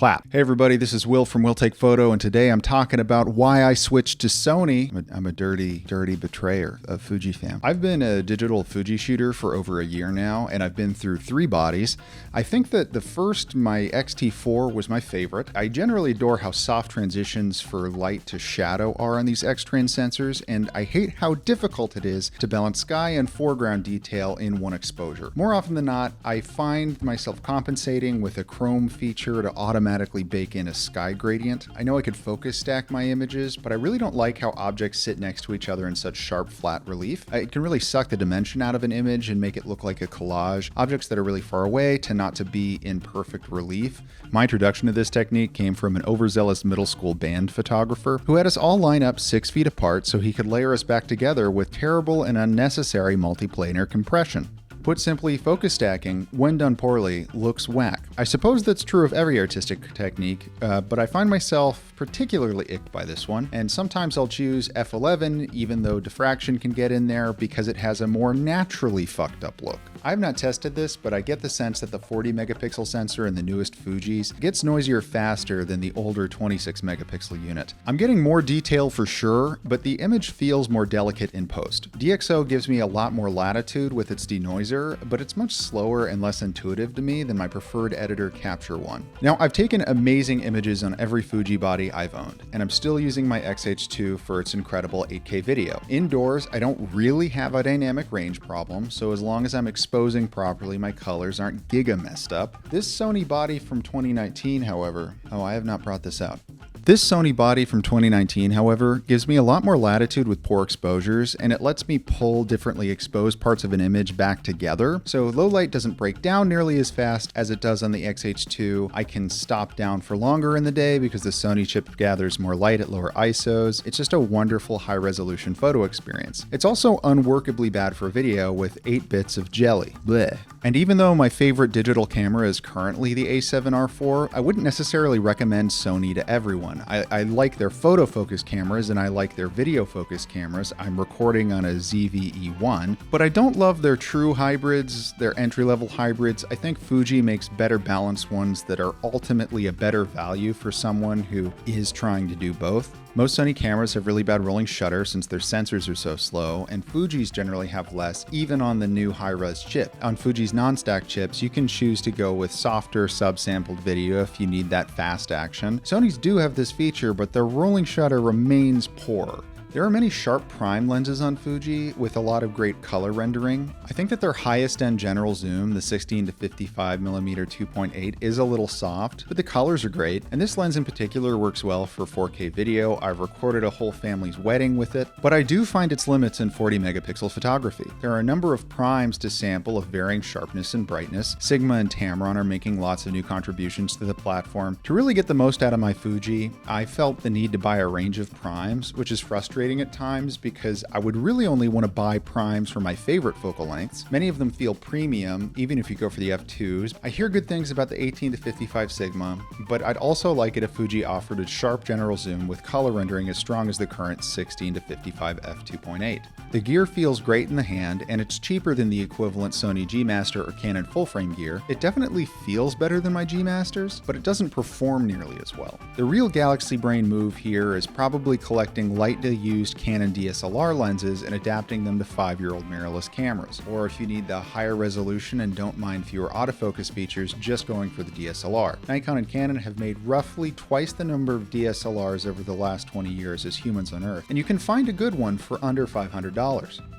clap. Hey everybody, this is Will from Will Take Photo, and today I'm talking about why I switched to Sony. I'm a dirty betrayer of Fujifilm. I've been a digital Fuji shooter for over a year now, and I've been through 3 bodies. I think that the first, my X-T4, was my favorite. I generally adore how soft transitions for light to shadow are on these X-Trans sensors, and I hate how difficult it is to balance sky and foreground detail in one exposure. More often than not, I find myself compensating with a chrome feature to automatically bake in a sky gradient. I know I could focus stack my images, but I really don't like how objects sit next to each other in such sharp, flat relief. It can really suck the dimension out of an image and make it look like a collage. Objects that are really far away tend not to be in perfect relief. My introduction to this technique came from an overzealous middle school band photographer who had us all line up 6 feet apart so he could layer us back together with terrible and unnecessary multiplanar compression. Put simply, focus stacking, when done poorly, looks whack. I suppose that's true of every artistic technique, but I find myself particularly icked by this one, and sometimes I'll choose f11 even though diffraction can get in there because it has a more naturally fucked up look. I've not tested this, but I get the sense that the 40 megapixel sensor in the newest Fujis gets noisier faster than the older 26 megapixel unit. I'm getting more detail for sure, but the image feels more delicate in post. DxO gives me a lot more latitude with its denoiser, but it's much slower and less intuitive to me than my preferred editor Capture One. Now, I've taken amazing images on every Fuji body I've owned, and I'm still using my X-H2 for its incredible 8K video. Indoors, I don't really have a dynamic range problem, so as long as I'm exposing properly, my colors aren't giga messed up. This Sony body from 2019, however, I have not brought this out. This Sony body from 2019, however, gives me a lot more latitude with poor exposures, and it lets me pull differently exposed parts of an image back together. So low light doesn't break down nearly as fast as it does on the X-H2. I can stop down for longer in the day because the Sony chip gathers more light at lower ISOs. It's just a wonderful high resolution photo experience. It's also unworkably bad for video with 8 bits of jelly. Bleh. And even though my favorite digital camera is currently the A7R4, I wouldn't necessarily recommend Sony to everyone. I like their photo focus cameras and I like their video focus cameras. I'm recording on a ZV-E1, but I don't love their true hybrids, their entry-level hybrids. I think Fuji makes better balanced ones that are ultimately a better value for someone who is trying to do both. Most Sony cameras have really bad rolling shutter since their sensors are so slow, and Fuji's generally have less, even on the new high-res chip. On Fuji's non-stack chips, you can choose to go with softer sub-sampled video if you need that fast action. Sony's do have this feature, but their rolling shutter remains poor. There are many sharp prime lenses on Fuji with a lot of great color rendering. I think that their highest end general zoom, the 16 to 55mm 2.8, is a little soft, but the colors are great, and this lens in particular works well for 4K video. I've recorded a whole family's wedding with it, but I do find its limits in 40 megapixel photography. There are a number of primes to sample of varying sharpness and brightness. Sigma and Tamron are making lots of new contributions to the platform. To really get the most out of my Fuji, I felt the need to buy a range of primes, which is frustrating at times because I would really only want to buy primes for my favorite focal lengths. Many of them feel premium, even if you go for the f2s. I hear good things about the 18 to 55 Sigma, but I'd also like it if Fuji offered a sharp general zoom with color rendering as strong as the current 16 to 55 f2.8. The gear feels great in the hand, and it's cheaper than the equivalent Sony G Master or Canon full-frame gear. It definitely feels better than my G Masters, but it doesn't perform nearly as well. The real Galaxy Brain move here is probably collecting light-to-use Canon DSLR lenses and adapting them to 5-year-old mirrorless cameras. Or if you need the higher resolution and don't mind fewer autofocus features, just going for the DSLR. Nikon and Canon have made roughly twice the number of DSLRs over the last 20 years as humans on Earth, and you can find a good one for under $500.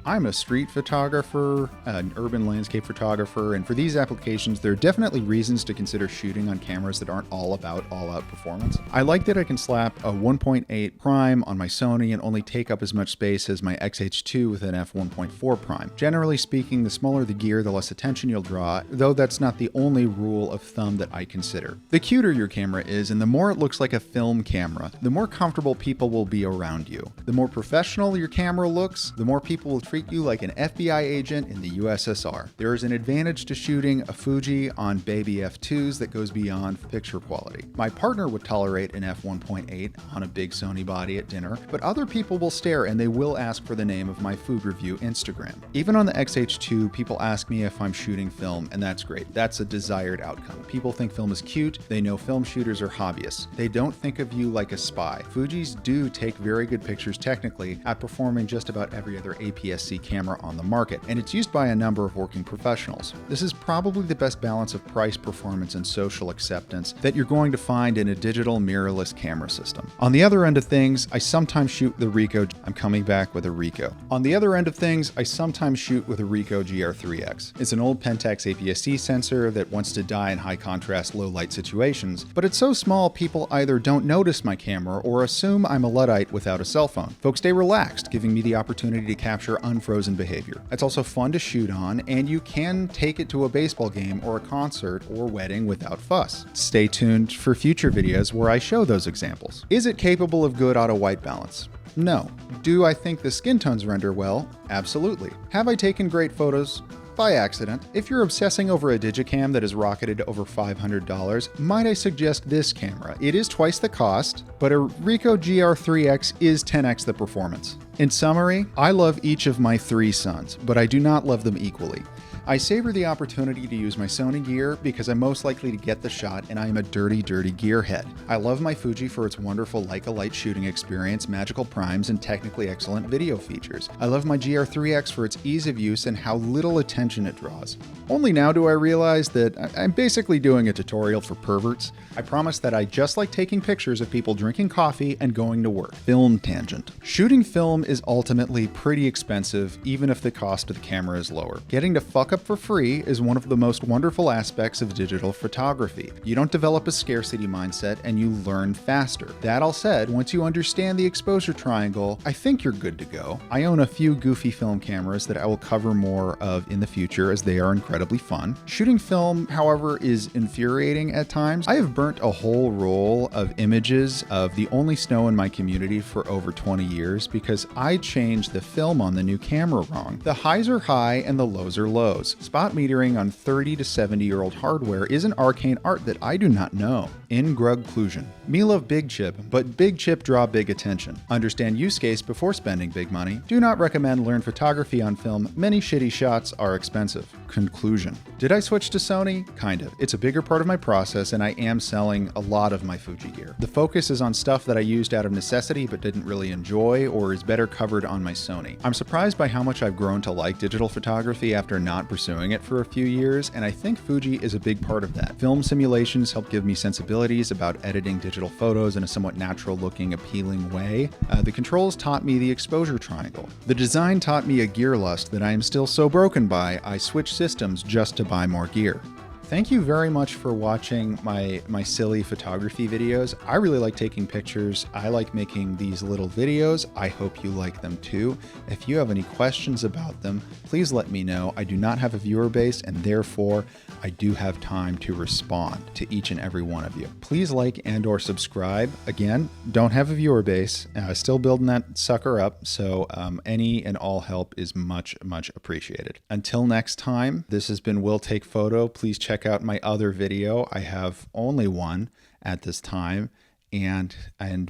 I'm a street photographer, an urban landscape photographer, and for these applications, there are definitely reasons to consider shooting on cameras that aren't all about all-out performance. I like that I can slap a 1.8 prime on my Sony and only take up as much space as my X-H2 with an f1.4 prime. Generally speaking, the smaller the gear, the less attention you'll draw, though that's not the only rule of thumb that I consider. The cuter your camera is, and the more it looks like a film camera, the more comfortable people will be around you. The more professional your camera looks, the more people will treat treat you like an FBI agent in the USSR. There is an advantage to shooting a Fuji on baby f2s that goes beyond picture quality. My partner would tolerate an f1.8 on a big Sony body at dinner, but other people will stare and they will ask for the name of my food review Instagram. Even on the XH2, people ask me if I'm shooting film, and that's great. That's a desired outcome. People think film is cute, they know film shooters are hobbyists. They don't think of you like a spy. Fujis do take very good pictures technically, outperforming just about every other APS-C camera on the market, and it's used by a number of working professionals. This is probably the best balance of price, performance, and social acceptance that you're going to find in a digital mirrorless camera system. On the other end of things, I sometimes shoot the Ricoh. I'm coming back with a Ricoh. On the other end of things, I sometimes shoot with a Ricoh GR3X. It's an old Pentax APS-C sensor that wants to die in high contrast, low light situations, but it's so small people either don't notice my camera or assume I'm a Luddite without a cell phone. Folks stay relaxed, giving me the opportunity to capture unfrozen behavior. It's also fun to shoot on, and you can take it to a baseball game or a concert or wedding without fuss. Stay tuned for future videos where I show those examples. Is it capable of good auto white balance? No. Do I think the skin tones render well? Absolutely. Have I taken great photos? By accident. If you're obsessing over a Digicam that is rocketed to over $500, might I suggest this camera? It is twice the cost, but a Ricoh GR3X is 10x the performance. In summary, I love each of my 3 sons, but I do not love them equally. I savor the opportunity to use my Sony gear because I'm most likely to get the shot and I am a dirty gearhead. I love my Fuji for its wonderful Leica light shooting experience, magical primes, and technically excellent video features. I love my GR3X for its ease of use and how little attention it draws. Only now do I realize that I'm basically doing a tutorial for perverts. I promise that I just like taking pictures of people drinking coffee and going to work. Film tangent. Shooting film is ultimately pretty expensive, even if the cost of the camera is lower. Getting to fuck up for free is one of the most wonderful aspects of digital photography. You don't develop a scarcity mindset and you learn faster. That all said, once you understand the exposure triangle, I think you're good to go. I own a few goofy film cameras that I will cover more of in the future as they are incredibly fun. Shooting film, however, is infuriating at times. I have burnt a whole roll of images of the only snow in my community for over 20 years because I changed the film on the new camera wrong. The highs are high and the lows are lows. Spot metering on 30 to 70-year-old hardware is an arcane art that I do not know. In conclusion, me love big chip, but big chip draw big attention. Understand use case before spending big money. Do not recommend learn photography on film. Many shitty shots are expensive. Conclusion. Did I switch to Sony? Kind of. It's a bigger part of my process and I am selling a lot of my Fuji gear. The focus is on stuff that I used out of necessity but didn't really enjoy or is better covered on my Sony. I'm surprised by how much I've grown to like digital photography after not pursuing it for a few years, and I think Fuji is a big part of that. Film simulations help give me sensibilities about editing digital photos in a somewhat natural-looking, appealing way. The controls taught me the exposure triangle. The design taught me a gear lust that I am still so broken by, I switched systems just to buy more gear. Thank you very much for watching my silly photography videos. I really like taking pictures. I like making these little videos. I hope you like them too. If you have any questions about them, please let me know. I do not have a viewer base and therefore I do have time to respond to each and every one of you. Please like and or subscribe. Again, don't have a viewer base. Still building that sucker up. So any and all help is much appreciated. Until next time, this has been Will Take Photo. Please check out my other video. I have only one at this time, and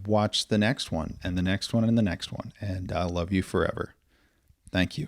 watch the next one and the next one and the next one. And I love you forever. Thank you.